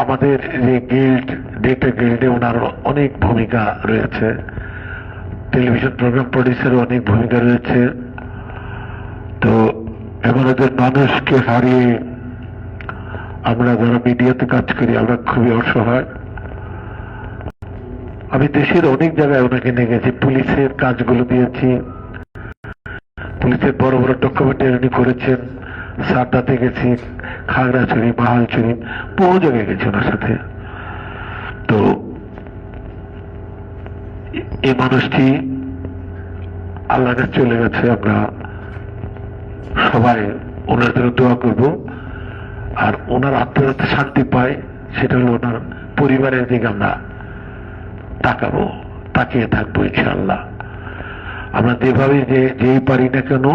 আমাদের যে guild, director গিল্ডে ওনার অনেক ভূমিকা রয়েছে, টেলিভিশন প্রোগ্রাম প্রডিউসারও অনেক ভূমিকা রয়েছে। তো এমন একজন মানুষকে হারিয়ে আমরা যারা মিডিয়াতে কাজ করি আমরা খুবই অসহায়। আমি দেশের অনেক জায়গায় ওনাকে নিয়ে গেছি, পুলিশের কাজগুলো দিয়েছি, পুলিশের বড় বড় ডকুমেন্টারি উনি করেছেন, সারদাতে গেছি, খাগড়াছড়ি, মাহালছড়ি, বহু জায়গায় গেছি ওনার সাথে। তো এই মানুষটি আল্লাহর কাছে চলে গেছে, আমরা সবাই ওনার জন্য দোয়া করব। আর ওনার আত্মার শান্তি পায়, সেটা হলো ওনার পরিবারের দিকে আমরা তাকাবো, তাকিয়ে থাকবো ইনশাআল্লাহ। আমরা যেভাবে যেই পারি না কেন,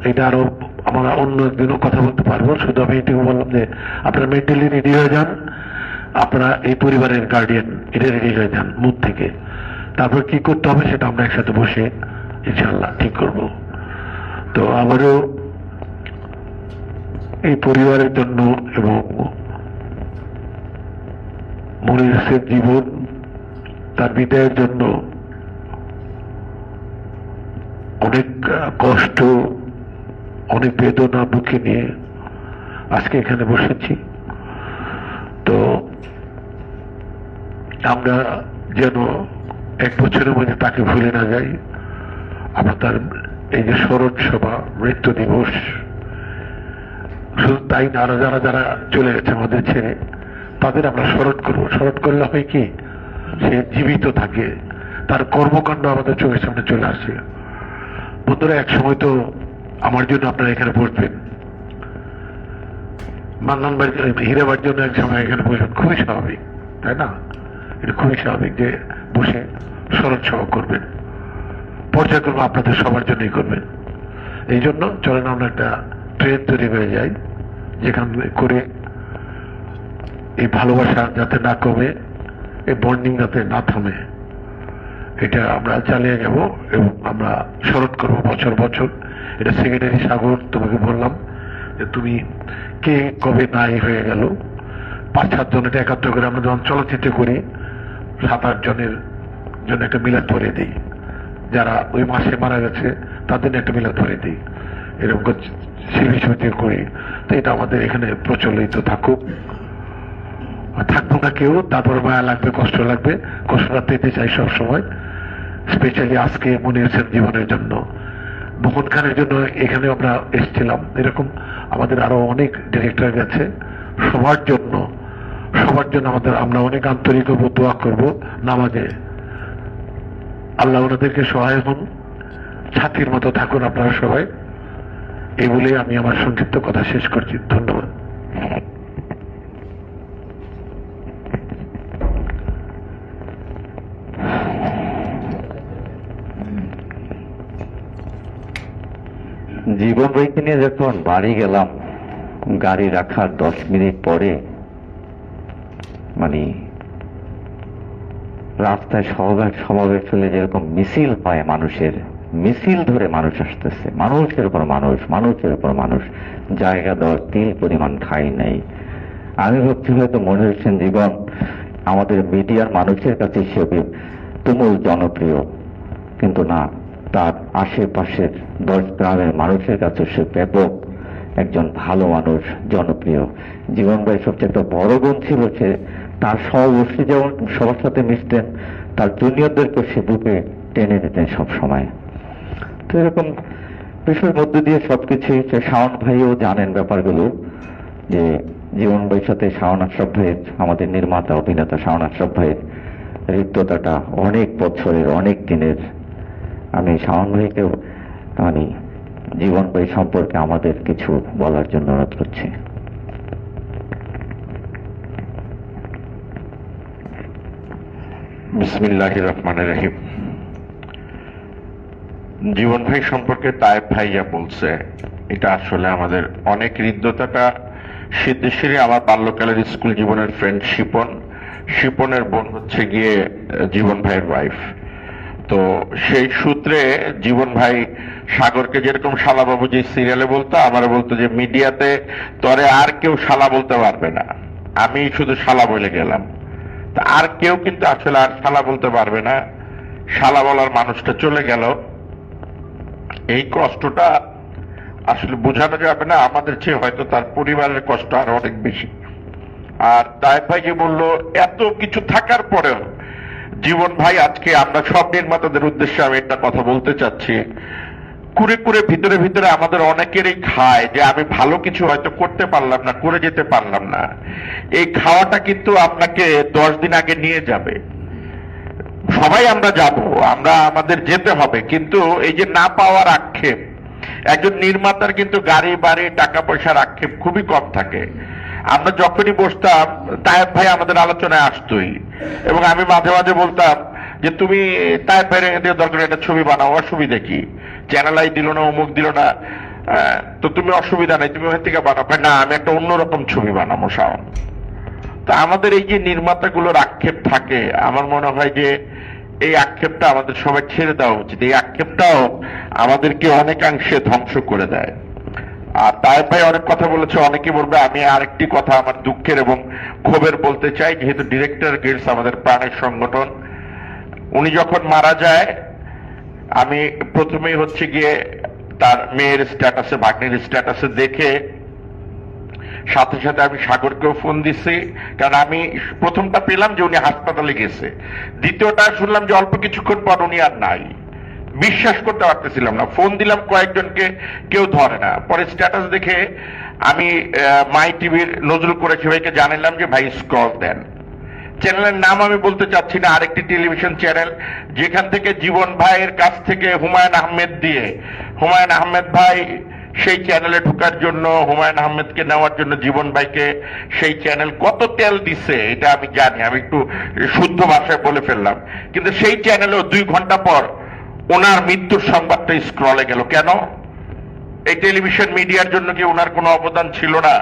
এটা আরো আমরা অন্য একদিনও কথা বলতে পারবো। শুধু আমি এটুকু বললাম যে আপনারা মেন্টালি রেডি হয়ে যান, আপনারা এই পরিবারের গার্ডিয়ান, এটা রেডি হয়ে যান মুখ থেকে। তারপর কি করতে হবে সেটা আমরা একসাথে বসে ইনশাআল্লাহ ঠিক করব। তো আবারও এই পরিবারের জন্য এবং মনির হোসেন জীবন তার বিদায়ের জন্য অনেক কষ্ট, অনেক বেদনা বুকে নিয়ে আজকে এখানে বসেছি। তো আমরা যেন এক বছরের মধ্যে তাকে ভুলে না যাই। আমরা তার এই যে স্মরণ সভা, মৃত্যু দিবস, শুধু তাই না, আরো যারা যারা চলে গেছে আমাদের ছেড়ে তাদের আমরা স্মরণ করবো। স্মরণ করলে হয় কি, সে জীবিত থাকে, তার কর্মকাণ্ড আমাদের চোখের সামনে চলে আসে। বন্ধুরা, এক সময় তো আমার জন্য আপনারা এখানে বসবেন, মান্নান ভাই, হীরাবার জন্য এক সময় এখানে বসবেন, খুবই স্বাভাবিক, তাই না? এটা খুবই স্বাভাবিক যে বসে স্মরণ সভা করবেন, পর্যায়ক্রমে আপনাদের সবার জন্যই করবেন। এই জন্য চলেন আমরা একটা ট্রেন তৈরি হয়ে যাই, যেখানে করে এই ভালোবাসা যাতে না কমে, এই বন্ডিং যাতে না থামে, এটা আমরা চালিয়ে যাব এবং আমরা স্মরণ করবো বছর বছর। এটা সেক্রেটারি সাগর, তোমাকে বললাম যে তুমি কে কবে নাই হয়ে গেল, 5-7 জন, এটা একাত্তর করে আমরা যখন চলচ্চিত্র করি 7-8 জনের জন্য একটা মিলাদ পরে দিই, যারা ওই মাসে মারা গেছে তাদের একটা মিলাদ পরে দিই, এরকম শিল্পী সমিতি করি। তো এটা আমাদের এখানে প্রচলিত থাকুক, থাকবো না কেউ, তারপর মায়া লাগবে, কষ্ট লাগবে, কষ্টটা পেতে চাই সব সময়। স্পেশালি আজকে মনির হোসেন জীবনের জন্য, মোহন খানের জন্য এখানে আমরা এসেছিলাম। এরকম আমাদের আরো অনেক ডিরেক্টর গেছে, সবার জন্য আমাদের, আমরা অনেক আন্তরিক হবো, দোয়া করবো নামাজে। আল্লাহ ওনাদেরকে সহায় হন, ছাত্রীর মতো থাকুন আপনারা সবাই। এই বলে আমি আমার সংক্ষিপ্ত কথা শেষ করছি। ধন্যবাদ। জীবন ভাইকে নিয়ে যখন বাড়ি গেলাম, গাড়ি রাখার 10 মিনিট পরে মানে রাস্তায় সমাবেশ হলে যেরকম মিছিল হয়, মানুষের মিছিল ধরে মানুষ আসতেছে, মানুষের উপর মানুষ, মানুষের উপর মানুষ, জায়গা দেওয়ার তিল পরিমাণ ঠাঁই নেই। আমি ভাবছি হয়তো মনির হোসেন জীবন আমাদের মিডিয়ার মানুষের কাছে হিসেবে তুমুল জনপ্রিয়, কিন্তু না, তার আশেপাশের 10 গ্রামের মানুষের কাছে সে ব্যাপক একজন ভালো মানুষ, জনপ্রিয়। জীবন ভাই সবচেয়ে একটা বড় গুণ ছিল সে তার সহবর্তী যেমন সবার সাথে মিশতেন, তার জুনিয়রদেরকে সে বুকে টেনে নিতেন সব সময়। তো এরকম বিষয়ের মধ্যে দিয়ে সবকিছু শাওন ভাইও জানেন ব্যাপারগুলো, যে জীবন ভাইয়ের সাথে শাওন আশরাফ ভাইয়ের, আমাদের নির্মাতা অভিনেতা শাওন আশরাফ ভাইয়ের হৃদ্যতাটা অনেক বছরের, অনেক দিনের। আমি শাওন ভাইকেও মানে জীবন ভাই সম্পর্কে আমাদের কিছু বলার জন্য অনুরোধ করছি। বিসমিল্লাহির রহমানির রহিম। জীবন ভাই সম্পর্কে তায়েব ভাই যা বলছে, এটা আসলে আমাদের অনেক হৃদ্যতাটা সিদ্ধেশ্বরী, আমার বাল্যকালের স্কুল জীবনের ফ্রেন্ড শিপনের বোন হচ্ছে গিয়ে জীবন ভাইয়ের ওয়াইফ। তো সেই সূত্রে জীবন ভাই সাগরকে যেরকম শালা বাবু যে সিরিয়ালে বলতো, আমারও বলতো যে মিডিয়াতে তরে আর কেউ শালা বলতে পারবে না। আমি শুধু শালা বলে গেলাম। তা আর কেউ কিন্তু আসলে আর শালা বলতে পারবে না, শালা বলার মানুষটা চলে গেল। এই কষ্টটা আসলে বোঝানো যাবে না, আমাদের চেয়ে হয়তো তার পরিবারের কষ্ট আরো অনেক বেশি। আর তায়েব ভাই যে বললো এত কিছু থাকার পরেও জীবন ভাই, আজকে আমরা সব নির্মাতাদের উদ্দেশ্যে আমি একটা কথা বলতে চাচ্ছি, কুড়ে কুড়ে ভিতরে ভিতরে আমাদের অনেকেরই খায় যে আমি ভালো কিছু হয়তো করতে পারলাম না, করে যেতে পারলাম না। এই খাওয়াটা কিন্তু আপনাকে 10 দিন আগে নিয়ে যাবে। সবাই আমরা যাব, আমরা আমাদের যেতে হবে, কিন্তু এই যে না পাওয়ার আক্ষেপ, একজন নির্মাতার কিন্তু গাড়ি বাড়ি টাকা পয়সার আক্ষেপ খুবই কম থাকে। আমরা যখনই বসতাম তায়েব ভাই আমাদের আলোচনায় আসতোই, এবং আমি মাঝে মাঝে বলতাম যে তুমি তায়েব ভাইয়ের দরকার একটা ছবি বানাও, অসুবিধা কি, চ্যানেল আই দিল না, অমুক দিল না, তো তুমি অসুবিধা নেই, তুমি ওখান থেকে বানাও। না, আমি একটা অন্যরকম ছবি বানাবো শাওন। তা আমাদের এই যে নির্মাতাগুলোর আক্ষেপ থাকে, আমার মনে হয় যে এই আক্ষেপটা আমাদের সবাই ছেড়ে দেওয়া উচিত। এই আক্ষেপটাও আমাদেরকে অনেকাংশে ধ্বংস করে দেয়। আর তায়েব ভাই অনেক কথা বলেছে, অনেকে বলবে, আমি আরেকটি কথা আমার দুঃখের এবং ক্ষোভের বলতে চাই। যেহেতু ডিরেক্টর গিল্ডস আমাদের প্রাণের সংগঠন, উনি যখন মারা যায় আমি প্রথমেই হচ্ছে গিয়ে তার মেয়ের স্ট্যাটাসে, ভাগ্নির স্ট্যাটাসে দেখে সাথে সাথে আমি সাগরকেও ফোন দিছি, কারণ আমি প্রথমটা পেলাম যে উনি হাসপাতালে গেছে, দ্বিতীয়টা শুনলাম যে অল্প কিছুক্ষণ পর উনি আর নাই। বিশ্বাস করতে পারতেছিলাম না, ফোন দিলাম কয়েকজনকে, কেউ ধরে না। পরে স্ট্যাটাস দেখে আমি মাই টিভির নজরুল কুরাইশি ভাইকে জানালাম যে ভাই স্ক্রল দেন। চ্যানেলের নাম আমি বলতে চাচ্ছি না, আরেকটি টেলিভিশন চ্যানেল, যেখান থেকে জীবন ভাইয়ের কাছ থেকে হুমায়ুন আহমেদ দিয়ে, হুমায়ুন আহমেদ ভাই সেই চ্যানেলে ঢোকার জন্য, হুমায়ুন আহমেদকে নেওয়ার জন্য জীবন ভাইকে সেই চ্যানেল কত তেল দিছে এটা আমি জানি, আমি একটু শুদ্ধ ভাষায় বলে ফেললাম। কিন্তু সেই চ্যানেলেও 2 ঘন্টা পর ওনার মৃত্যুর সংবাদটা স্ক্রলে গেল। কেন? এই টেলিভিশন মিডিয়ার জন্য কি ওনার কোনো অবদান ছিল না?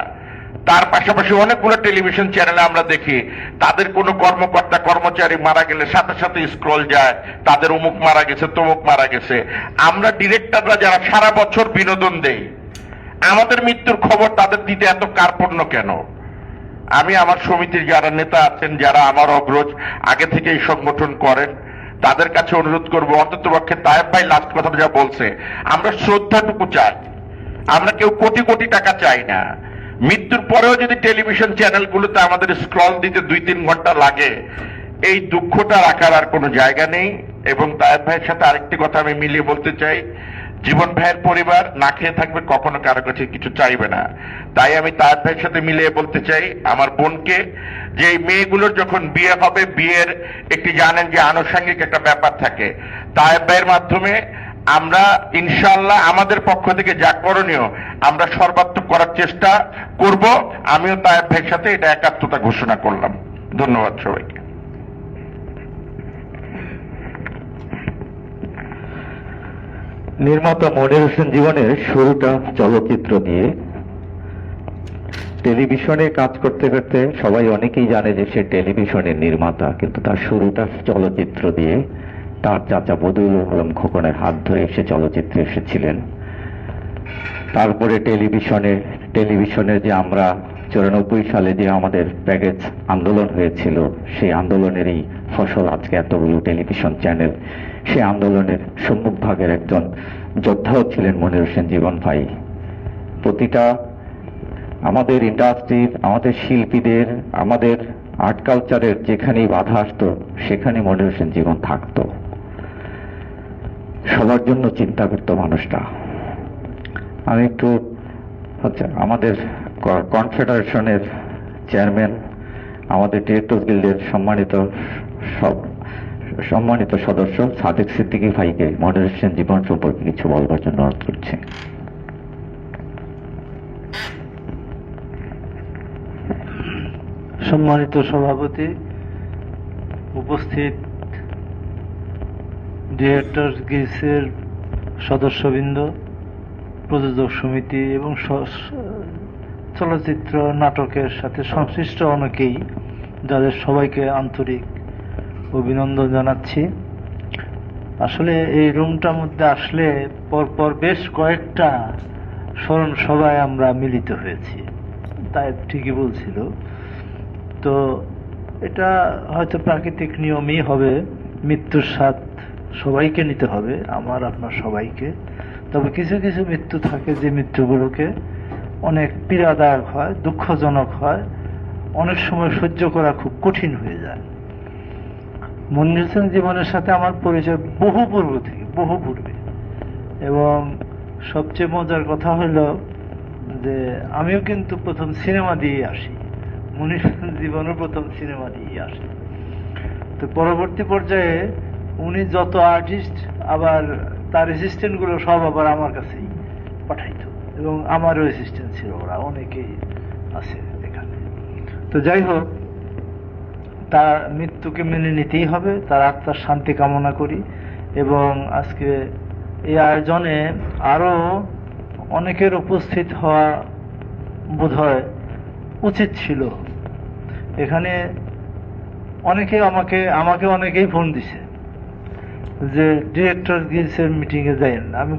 তার পাশাপাশি অনেকগুলো টেলিভিশন চ্যানেলে আমরা দেখি তাদের কোনো কর্মকর্তা কর্মচারী মারা গেলে সাথে সাথে স্ক্রল যায়, তাদের অমুক মারা গেছে, তমুক মারা গেছে। আমরা ডিরেক্টররা যারা সারা বছর বিনোদন দেই, আমাদের মৃত্যুর খবর তাদের দিতে এত কার্পণ্য কেন? আমি আমার সমিতির যারা নেতা আছেন, যারা আমার অগ্রজ আগে থেকে এই সংগঠন করেন, তাদের কাছে অনুরোধ করবো, অন্তত পক্ষে তায়েব ভাই লাস্ট কথাটা যা বলছে, আমরা শ্রদ্ধাটুকু চাই, আমরা কেউ কোটি কোটি টাকা চাই না। মৃত্যুর পরেও যদি টেলিভিশন চ্যানেলগুলোতে আমাদের স্ক্রল দিতে 2-3 ঘন্টা লাগে, এই দুঃখটা রাখার আর কোনো জায়গা নেই। এবং তায়েব ভাইয়ের সাথে আরেকটি কথা আমি মিলিয়ে বলতে চাই, জীবন ভাইয়ের পরিবার না খেয়ে থাকবে, কখনো কারো কাছে কিছু চাইবে না। তাই আমি তায়েব ভাইয়ের সাথে মিলিয়ে বলতে চাই আমার বোনকে, যে এই মেয়েগুলোর যখন বিয়ে হবে, বিয়ের একটি জানেন যে আনুষঙ্গিক একটা ব্যাপার থাকে, তায়েব ভাইয়ের মাধ্যমে আমরা ইনশাআল্লাহ আমাদের পক্ষ থেকে যা করণীয় আমরা সর্বাত্মক করার চেষ্টা করব। আমিও তায়েব ভাইয়ের সাথে এটা একাত্মতা ঘোষণা করলাম। ধন্যবাদ সবাইকে। নির্মাতা মনির হোসেন জীবনের শুরুটা চলচ্চিত্র দিয়ে। টেলিভিশনে কাজ করতে করতে সবাই অনেকেই জানে যে সে টেলিভিশনের নির্মাতা, কিন্তু তার শুরুটা চলচ্চিত্র দিয়ে। তার চাচা বদিউল আলম খোকনের হাত ধরে সে চলচ্চিত্রে এসেছিলেন। তারপরে টেলিভিশনে যে আমরা 94 সালে যে আমাদের প্যাকেজ আন্দোলন হয়েছিল, সেই আন্দোলনেরই ফসল আজকে এতগুলো টেলিভিশন চ্যানেল। সে আন্দোলনের সম্মুখ ভাগের একজন যোদ্ধাও ছিলেন মনির হোসেন জীবন ভাই। প্রতিটা আমাদের ইন্ডাস্ট্রির, আমাদের শিল্পীদের, আমাদের আর্ট কালচারের যেখানেই বাধা আসতো সেখানে মনির হোসেন জীবন থাকতো, সবার জন্য চিন্তা করতো মানুষটা। আমি একটু আমাদের কনফেডারেশনের চেয়ারম্যান, আমাদের ডিরেক্টর্স গিল্ডের সম্মানিত সদস্য সাদেক সিদ্দিকী ভাইকে মনির হোসেন জীবন সম্পর্কে কিছু বলবার জন্য অনুরোধ করছি। সম্মানিত সভাপতি, উপস্থিত ডিরেক্টরস গিল্ডসের সদস্যবৃন্দ, প্রযোজক সমিতি এবং চলচ্চিত্র নাটকের সাথে সংশ্লিষ্ট অনেকেই, যাদের সবাইকে আন্তরিক অভিনন্দন জানাচ্ছি। আসলে এই রুমটার মধ্যে আসলে পরপর বেশ কয়েকটা স্মরণ সভায় আমরা মিলিত হয়েছি, তাই ঠিকই বলছিল তো এটা হয়তো প্রাকৃতিক নিয়মই হবে, মৃত্যুর স্বাদ সবাইকে নিতে হবে, আমার আপনার সবাইকে। তবে কিছু কিছু মৃত্যু থাকে যে মৃত্যুগুলোকে অনেক পীড়াদায়ক হয়, দুঃখজনক হয়, অনেক সময় সহ্য করা খুব কঠিন হয়ে যায়। মনির হোসেন জীবনের সাথে আমার পরিচয় বহু পূর্ব থেকে, বহু পূর্বে। এবং সবচেয়ে মজার কথা হলো যে আমিও কিন্তু প্রথম সিনেমা দিয়ে আসি, মনির হোসেন জীবনের প্রথম সিনেমা দিয়ে আসি। তো পরবর্তী পর্যায়ে উনি যত আর্টিস্ট, আবার তার অ্যাসিস্ট্যান্ট গুলো সব আবার আমার কাছেই পাঠাইতো, এবং আমারও অ্যাসিস্ট্যান্ট ছিল, ওরা অনেকেই আছে এখানে। তো যাই হোক, তার মৃত্যুকে মেনে নিতেই হবে, তার আত্মার শান্তি কামনা করি। এবং আজকে এই আয়োজনে আরো অনেকের উপস্থিত হওয়া বোধহয় উচিত ছিল। এখানে আমাকে অনেকেই ফোন দিছে যে ডিরেক্টর গিয়েছে মিটিং এ যাইন। আমি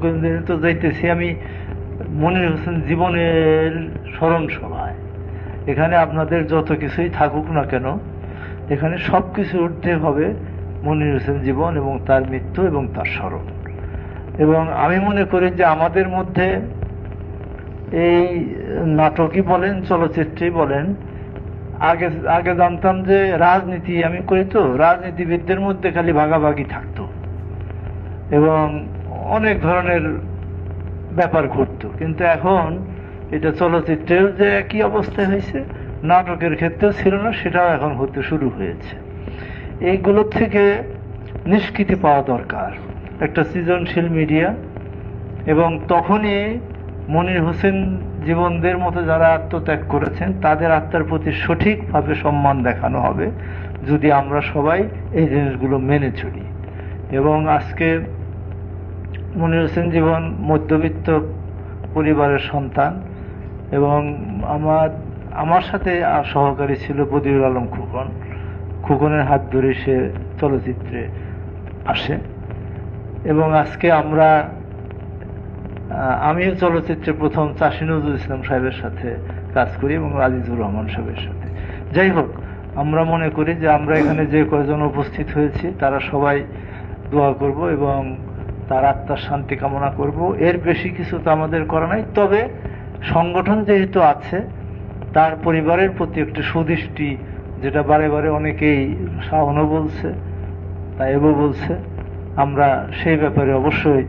তো যাইতেছি, আমি মনির হোসেন জীবনের স্মরণ সভায়, এখানে আপনাদের যত কিছুই থাকুক না কেন, এখানে সবকিছু উঠতে হবে মনির হোসেন জীবন এবং তার মৃত্যু এবং তার স্মরণ। এবং আমি মনে করি যে আমাদের মধ্যে এই নাটকই বলেন, চলচ্চিত্রই বলেন, আগে জানতাম যে রাজনীতি আমি করি, তো রাজনীতিবিদদের মধ্যে খালি ভাগাভাগি থাকতো এবং অনেক ধরনের ব্যাপার ঘটতো। কিন্তু এখন এটা চলচ্চিত্রেও যে একই অবস্থা হয়েছে, নাটকের ক্ষেত্রেও ছিল না, সেটাও এখন হতে শুরু হয়েছে। এইগুলোর থেকে নিষ্কৃতি পাওয়া দরকার, একটা সৃজনশীল মিডিয়া। এবং তখনই মনির হোসেন জীবনদের মতো যারা আত্মত্যাগ করেছেন তাদের আত্মার প্রতি সঠিকভাবে সম্মান দেখানো হবে, যদি আমরা সবাই এই জিনিসগুলো মেনে চলি। এবং আজকে মনির হোসেন জীবন মধ্যবিত্ত পরিবারের সন্তান, এবং আমার সাথে সহকারী ছিল বদিউল আলম খোকন। খোকনের হাত ধরে সে চলচ্চিত্রে আসে। এবং আজকে আমিও চলচ্চিত্রে প্রথম চাষী নজরুল ইসলাম সাহেবের সাথে কাজ করি এবং আজিজুর রহমান সাহেবের সাথে। যাই হোক, আমরা মনে করি যে আমরা এখানে যে কয়জন উপস্থিত হয়েছি তারা সবাই দোয়া করব এবং তার আত্মার শান্তি কামনা করব। এর বেশি কিছু তো আমাদের করা নাই। তবে সংগঠন যেহেতু আছে, তার পরিবারের প্রতি একটু সুদৃষ্টি, যেটা বারে বারে অনেকেই শাওনও বলছে, তাইবও বলছে, আমরা সেই ব্যাপারে অবশ্যই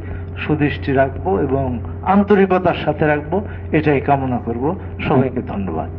সুদৃষ্টি রাখবো এবং আন্তরিকতার সাথে রাখবো, এটাই কামনা করব। সবাইকে ধন্যবাদ।